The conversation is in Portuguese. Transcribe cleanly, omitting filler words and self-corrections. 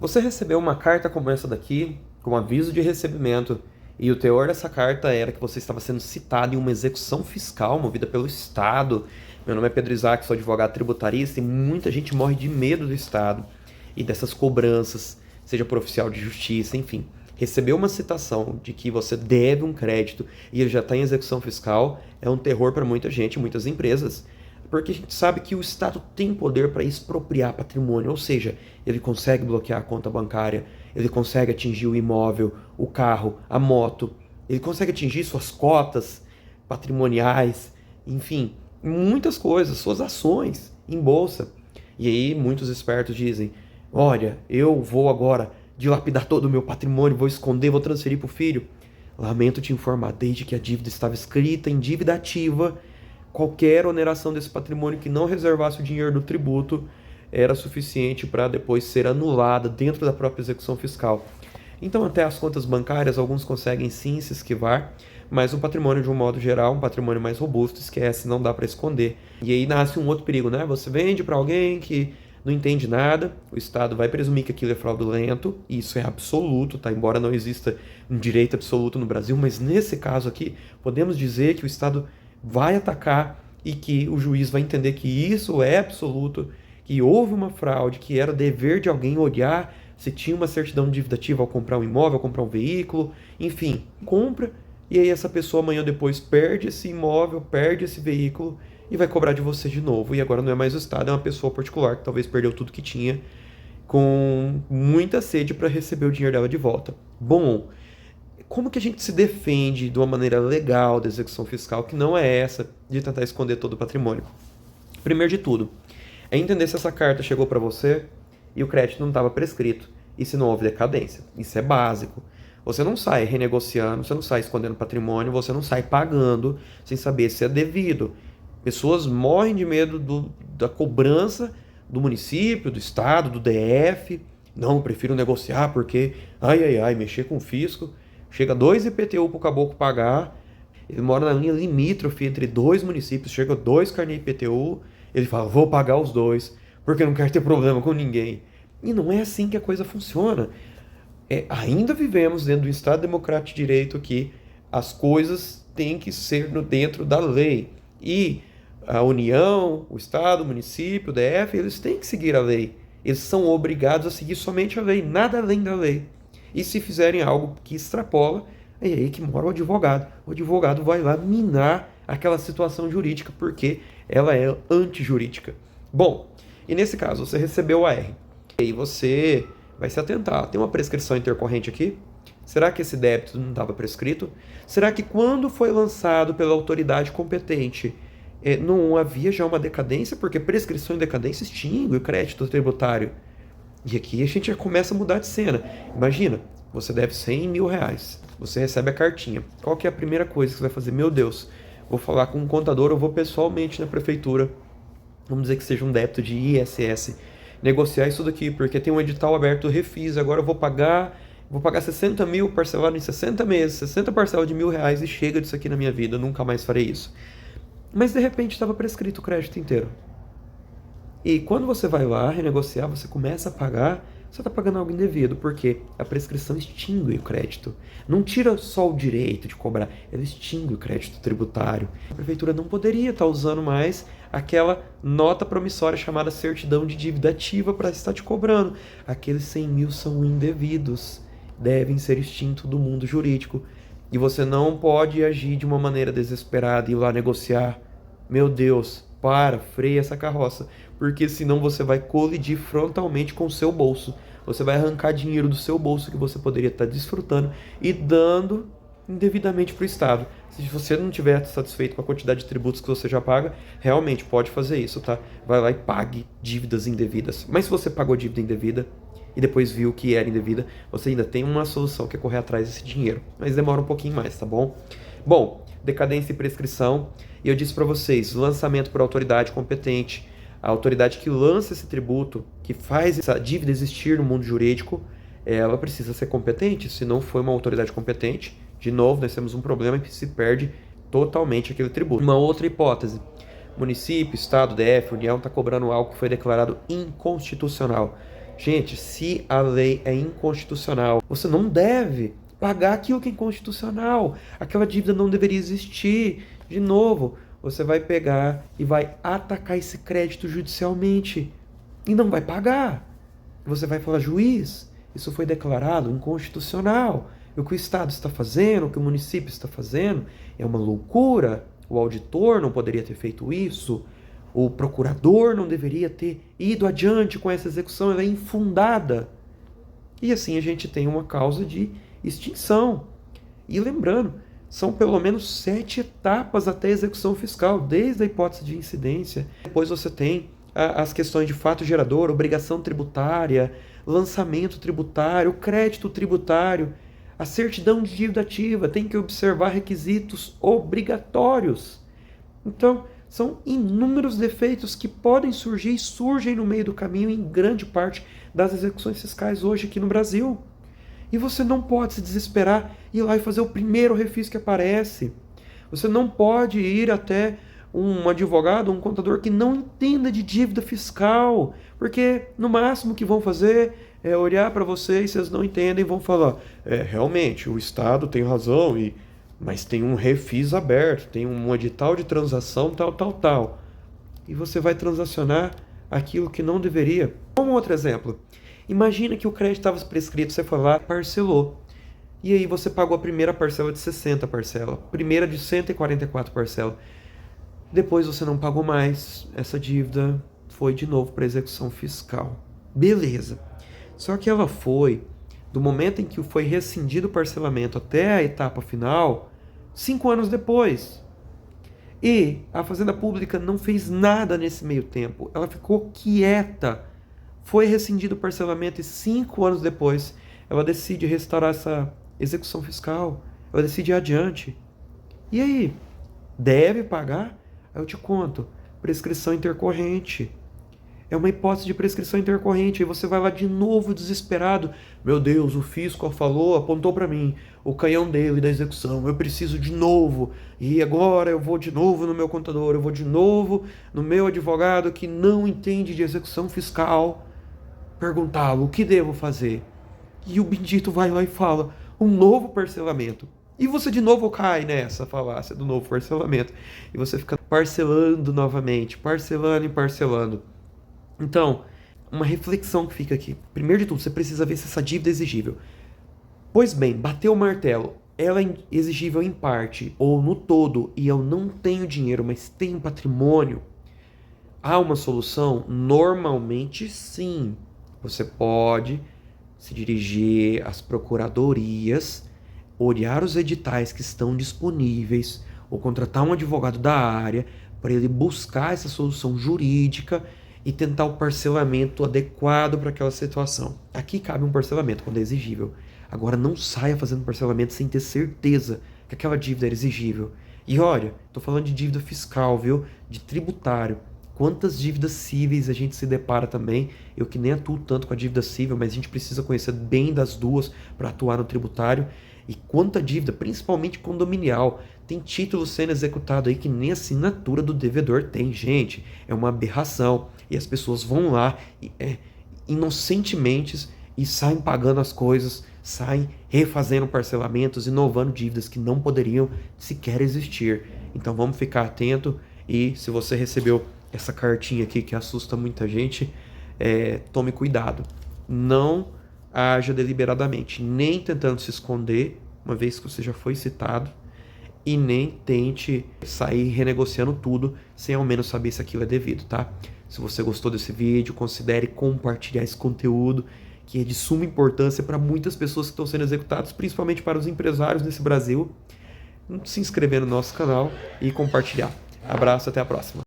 Você recebeu uma carta como essa daqui, com aviso de recebimento, e o teor dessa carta era que você estava sendo citado em uma execução fiscal movida pelo Estado. Meu nome é Pedro Isaac, sou advogado tributarista e muita gente morre de medo do Estado e dessas cobranças, seja por oficial de justiça, enfim. Recebeu uma citação de que você deve um crédito e ele já está em execução fiscal é um terror para muita gente, muitas empresas. Porque a gente sabe que o Estado tem poder para expropriar patrimônio, ou seja, ele consegue bloquear a conta bancária, ele consegue atingir o imóvel, o carro, a moto, ele consegue atingir suas cotas patrimoniais, enfim, muitas coisas, suas ações em bolsa. E aí muitos espertos dizem, olha, eu vou agora dilapidar todo o meu patrimônio, vou esconder, vou transferir para o filho. Lamento te informar, desde que a dívida estava escrita em dívida ativa, qualquer oneração desse patrimônio que não reservasse o dinheiro do tributo era suficiente para depois ser anulada dentro da própria execução fiscal. Então, até as contas bancárias, alguns conseguem sim se esquivar, mas o patrimônio, de um modo geral, um patrimônio mais robusto, esquece, não dá para esconder. E aí nasce um outro perigo, né? Você vende para alguém que não entende nada, o Estado vai presumir que aquilo é fraudulento, e isso é absoluto, tá? Embora não exista um direito absoluto no Brasil, mas nesse caso aqui, podemos dizer que o Estado vai atacar e que o juiz vai entender que isso é absoluto, que houve uma fraude, que era dever de alguém olhar se tinha uma certidão de dívida ativa ao comprar um imóvel, ao comprar um veículo, enfim, compra e aí essa pessoa amanhã depois perde esse imóvel, perde esse veículo e vai cobrar de você de novo. E agora não é mais o Estado, é uma pessoa particular que talvez perdeu tudo que tinha com muita sede para receber o dinheiro dela de volta. Bom, como que a gente se defende de uma maneira legal da execução fiscal que não é essa de tentar esconder todo o patrimônio? Primeiro de tudo, é entender se essa carta chegou para você e o crédito não estava prescrito e se não houve decadência. Isso é básico. Você não sai renegociando, você não sai escondendo patrimônio, você não sai pagando sem saber se é devido. Pessoas morrem de medo da cobrança do município, do estado, do DF. Não, prefiro negociar porque, mexer com o fisco. Chega 2 IPTU para o caboclo pagar, ele mora na linha limítrofe entre 2 municípios, chega 2 carnê IPTU, ele fala, vou pagar os 2, porque não quero ter problema com ninguém. E não é assim que a coisa funciona. Ainda vivemos dentro do Estado Democrático de Direito que as coisas têm que ser dentro da lei. E a União, o Estado, o município, o DF, eles têm que seguir a lei. Eles são obrigados a seguir somente a lei, nada além da lei. E se fizerem algo que extrapola, é aí que mora o advogado. O advogado vai lá minar aquela situação jurídica, porque ela é antijurídica. Bom, e nesse caso, você recebeu a R. E aí você vai se atentar. Tem uma prescrição intercorrente aqui? Será que esse débito não estava prescrito? Será que quando foi lançado pela autoridade competente, não havia já uma decadência? Porque prescrição e decadência extingue o crédito tributário. E aqui a gente já começa a mudar de cena. Imagina, você deve 100 mil reais. Você recebe a cartinha. Qual que é a primeira coisa que você vai fazer? Meu Deus, vou falar com um contador, eu vou pessoalmente na prefeitura. Vamos dizer que seja um débito de ISS. Negociar isso daqui, porque tem um edital aberto, eu refiz, agora eu vou pagar 60 mil parcelado em 60 meses, 60 parcelas de R$ 1.000 e chega disso aqui na minha vida, eu nunca mais farei isso. Mas de repente estava prescrito o crédito inteiro. E quando você vai lá renegociar, você começa a pagar, você está pagando algo indevido, porque a prescrição extingue o crédito. Não tira só o direito de cobrar, ela extingue o crédito tributário. A prefeitura não poderia estar usando mais aquela nota promissória chamada certidão de dívida ativa para estar te cobrando. Aqueles 100 mil são indevidos, devem ser extintos do mundo jurídico. E você não pode agir de uma maneira desesperada e ir lá negociar. Meu Deus, freia essa carroça, porque senão você vai colidir frontalmente com o seu bolso. Você vai arrancar dinheiro do seu bolso que você poderia estar desfrutando e dando indevidamente para o Estado. Se você não estiver satisfeito com a quantidade de tributos que você já paga, realmente pode fazer isso, tá? Vai lá e pague dívidas indevidas. Mas se você pagou dívida indevida e depois viu que era indevida, você ainda tem uma solução que é correr atrás desse dinheiro. Mas demora um pouquinho mais, tá bom? Bom, decadência e prescrição. E eu disse para vocês, lançamento por autoridade competente. A autoridade que lança esse tributo, que faz essa dívida existir no mundo jurídico, ela precisa ser competente. Se não for uma autoridade competente, de novo, nós temos um problema que se perde totalmente aquele tributo. Uma outra hipótese, município, estado, DF, União está cobrando algo que foi declarado inconstitucional. Gente, se a lei é inconstitucional, você não deve pagar aquilo que é inconstitucional. Aquela dívida não deveria existir. De novo, você vai pegar e vai atacar esse crédito judicialmente e não vai pagar. Você vai falar, juiz, isso foi declarado inconstitucional. O que o Estado está fazendo, o que o município está fazendo, é uma loucura. O auditor não poderia ter feito isso. O procurador não deveria ter ido adiante com essa execução, ela é infundada. E assim a gente tem uma causa de extinção. E lembrando, são pelo menos 7 etapas até a execução fiscal, desde a hipótese de incidência. Depois você tem as questões de fato gerador, obrigação tributária, lançamento tributário, crédito tributário, a certidão de dívida ativa, tem que observar requisitos obrigatórios. Então, são inúmeros defeitos que podem surgir e surgem no meio do caminho em grande parte das execuções fiscais hoje aqui no Brasil. E você não pode se desesperar e ir lá e fazer o primeiro refis que aparece. Você não pode ir até um advogado, um contador que não entenda de dívida fiscal, porque no máximo que vão fazer é olhar para vocês, vocês não entendem, vão falar, realmente, o Estado tem razão, mas tem um refis aberto, tem um edital de transação, tal. E você vai transacionar aquilo que não deveria. Como outro exemplo, imagina que o crédito estava prescrito, você foi lá, parcelou. E aí você pagou a primeira parcela de 60 parcelas, primeira de 144 parcelas. Depois você não pagou mais, essa dívida foi de novo para execução fiscal. Beleza. Só que ela foi, do momento em que foi rescindido o parcelamento até a etapa final, 5 anos depois. E a Fazenda Pública não fez nada nesse meio tempo. Ela ficou quieta. Foi rescindido o parcelamento e 5 anos depois ela decide restaurar essa execução fiscal. Ela decide ir adiante. E aí? Deve pagar? Aí eu te conto. Prescrição intercorrente. É uma hipótese de prescrição intercorrente. Aí você vai lá de novo desesperado. Meu Deus, o fisco falou, apontou para mim o canhão dele da execução. Eu preciso de novo. E agora eu vou de novo no meu contador. Eu vou de novo no meu advogado que não entende de execução fiscal. Perguntá-lo o que devo fazer. E o bendito vai lá e fala um novo parcelamento. E você de novo cai nessa falácia do novo parcelamento. E você fica parcelando novamente, parcelando e parcelando. Então, uma reflexão que fica aqui. Primeiro de tudo, você precisa ver se essa dívida é exigível. Pois bem, bateu o martelo. Ela é exigível em parte ou no todo e eu não tenho dinheiro, mas tenho patrimônio. Há uma solução? Normalmente sim. Você pode se dirigir às procuradorias, olhar os editais que estão disponíveis ou contratar um advogado da área para ele buscar essa solução jurídica e tentar o parcelamento adequado para aquela situação. Aqui cabe um parcelamento quando é exigível. Agora não saia fazendo parcelamento sem ter certeza que aquela dívida era exigível. E olha, estou falando de dívida fiscal, viu? De tributário. Quantas dívidas cíveis a gente se depara também. Eu que nem atuo tanto com a dívida cível, mas a gente precisa conhecer bem das duas para atuar no tributário. E quanta dívida, principalmente condominial, tem título sendo executado aí que nem assinatura do devedor tem, gente. É uma aberração. E as pessoas vão lá inocentemente e saem pagando as coisas, saem refazendo parcelamentos, inovando dívidas que não poderiam sequer existir. Então vamos ficar atento e se você recebeu essa cartinha aqui que assusta muita gente, tome cuidado. Não haja deliberadamente, nem tentando se esconder, uma vez que você já foi citado, e nem tente sair renegociando tudo sem ao menos saber se aquilo é devido, tá? Se você gostou desse vídeo, considere compartilhar esse conteúdo, que é de suma importância para muitas pessoas que estão sendo executadas, principalmente para os empresários nesse Brasil. Se inscrever no nosso canal e compartilhar. Abraço, até a próxima.